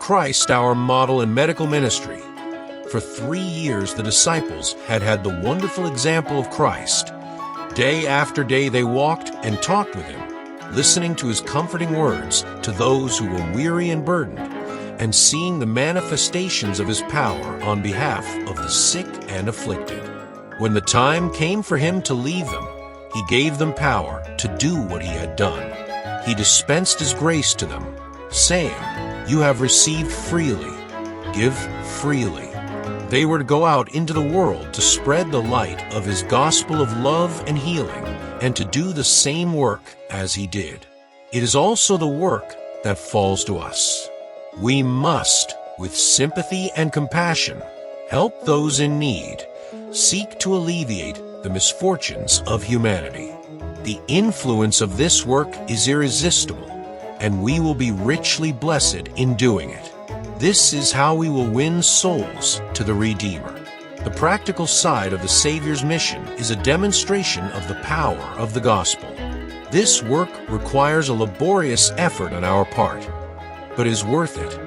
Christ our model in medical ministry. For 3 years, the disciples had the wonderful example of Christ. Day after day they walked and talked with him, listening to his comforting words to those who were weary and burdened, and seeing the manifestations of his power on behalf of the sick and afflicted. When the time came for him to leave them, he gave them power to do what he had done. He dispensed his grace to them, saying, "You have received freely, give freely." They were to go out into the world to spread the light of his gospel of love and healing, and to do the same work as he did. It is also the work that falls to us. We must, with sympathy and compassion, help those in need, seek to alleviate the misfortunes of humanity. The influence of this work is irresistible, and we will be richly blessed in doing it. This is how we will win souls to the Redeemer. The practical side of the Savior's mission is a demonstration of the power of the gospel. This work requires a laborious effort on our part, but is worth it,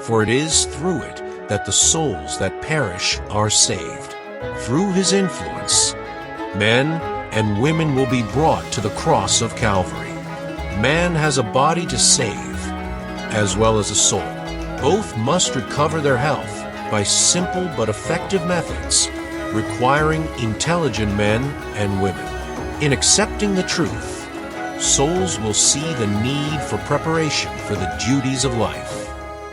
for it is through it that the souls that perish are saved. Through his influence, men and women will be brought to the cross of Calvary. Man has a body to save, as well as a soul. Both must recover their health by simple but effective methods, requiring intelligent men and women. In accepting the truth, souls will see the need for preparation for the duties of life.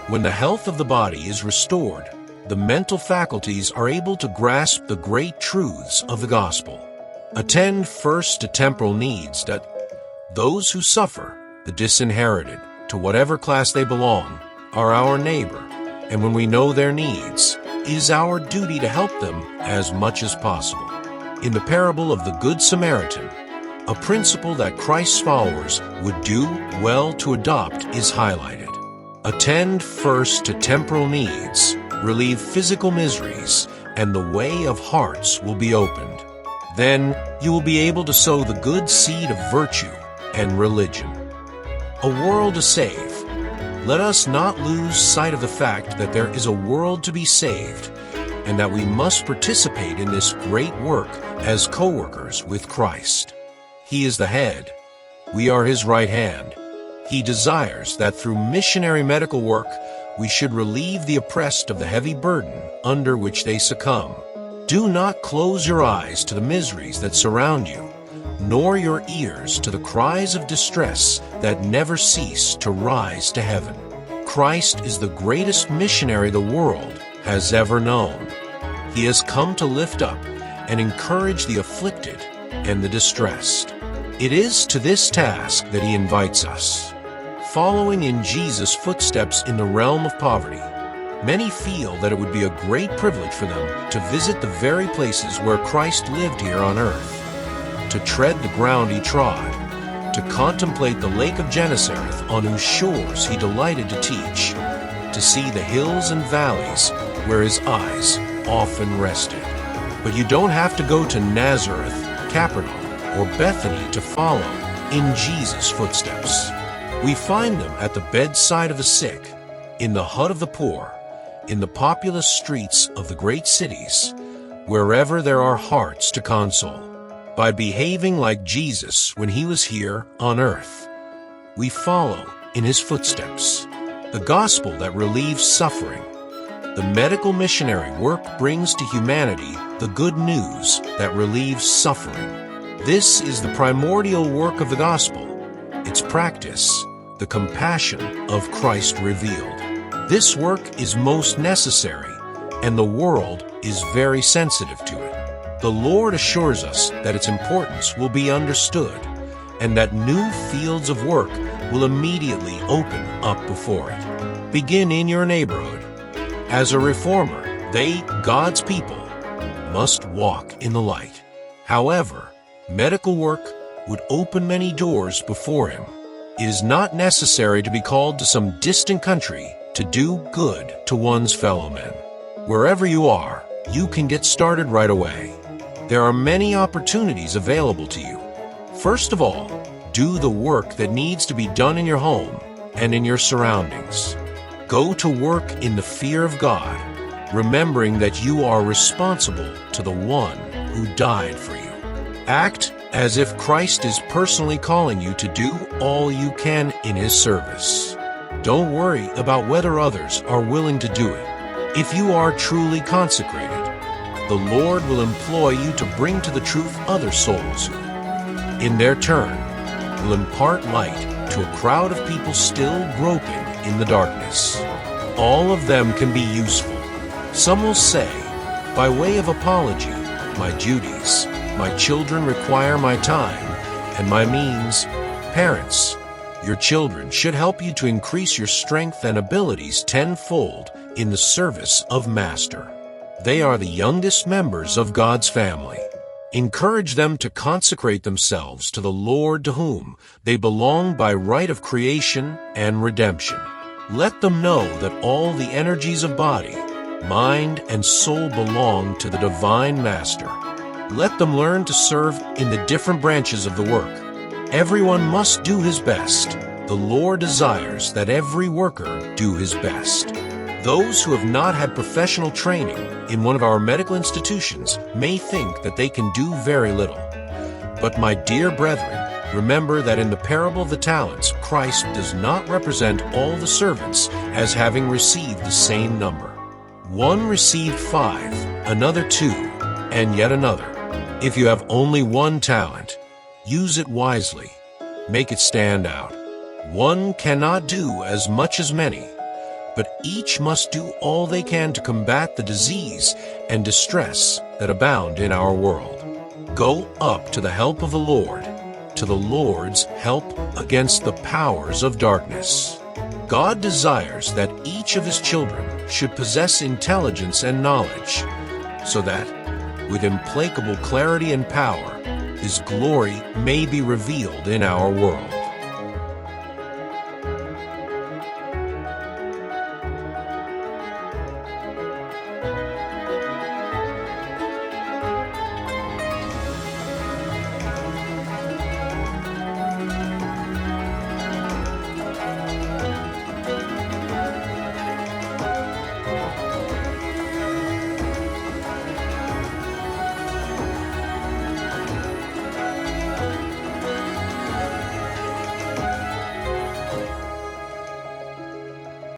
When the health of the body is restored, the mental faculties are able to grasp the great truths of the gospel. Attend first to temporal needs, that those who suffer, the disinherited, to whatever class they belong, are our neighbor, and when we know their needs, it is our duty to help them as much as possible. In the parable of the Good Samaritan, a principle that Christ's followers would do well to adopt is highlighted. Attend first to temporal needs, relieve physical miseries, and the way of hearts will be opened. Then you will be able to sow the good seed of virtue and religion. A world to save. Let us not lose sight of the fact that there is a world to be saved, and that we must participate in this great work as co-workers with Christ. He is the head. We are his right hand. He desires that through missionary medical work, we should relieve the oppressed of the heavy burden under which they succumb. Do not close your eyes to the miseries that surround you, nor your ears to the cries of distress that never cease to rise to heaven. Christ is the greatest missionary the world has ever known. He has come to lift up and encourage the afflicted and the distressed. It is to this task that he invites us. Following in Jesus' footsteps in the realm of poverty, many feel that it would be a great privilege for them to visit the very places where Christ lived here on earth, to tread the ground he trod, to contemplate the lake of Gennesareth on whose shores he delighted to teach, to see the hills and valleys where his eyes often rested. But you don't have to go to Nazareth, Capernaum, or Bethany to follow in Jesus' footsteps. We find them at the bedside of the sick, in the hut of the poor, in the populous streets of the great cities, wherever there are hearts to console. By behaving like Jesus when he was here on earth, we follow in his footsteps. The gospel that relieves suffering. The medical missionary work brings to humanity the good news that relieves suffering. This is the primordial work of the gospel, its practice, the compassion of Christ revealed. This work is most necessary, and the world is very sensitive to it. The Lord assures us that its importance will be understood, and that new fields of work will immediately open up before it. Begin in your neighborhood. As a reformer, they, God's people, must walk in the light. However, medical work would open many doors before him. It is not necessary to be called to some distant country to do good to one's fellow men. Wherever you are, you can get started right away. There are many opportunities available to you. First of all, do the work that needs to be done in your home and in your surroundings. Go to work in the fear of God, remembering that you are responsible to the one who died for you. Act as if Christ is personally calling you to do all you can in His service. Don't worry about whether others are willing to do it. If you are truly consecrated, the Lord will employ you to bring to the truth other souls who, in their turn, will impart light to a crowd of people still groping in the darkness. All of them can be useful. Some will say, by way of apology, my duties, my children require my time, and my means. Parents, your children should help you to increase your strength and abilities tenfold in the service of Master. They are the youngest members of God's family. Encourage them to consecrate themselves to the Lord to whom they belong by right of creation and redemption. Let them know that all the energies of body, mind, and soul belong to the Divine Master. Let them learn to serve in the different branches of the work. Everyone must do his best. The Lord desires that every worker do his best. Those who have not had professional training in one of our medical institutions may think that they can do very little. But my dear brethren, remember that in the parable of the talents, Christ does not represent all the servants as having received the same number. One received 5, another 2, and yet another. If you have only 1 talent, use it wisely. Make it stand out. One cannot do as much as many, but each must do all they can to combat the disease and distress that abound in our world. Go up to the help of the Lord, to the Lord's help against the powers of darkness. God desires that each of His children should possess intelligence and knowledge, so that, with implacable clarity and power, His glory may be revealed in our world.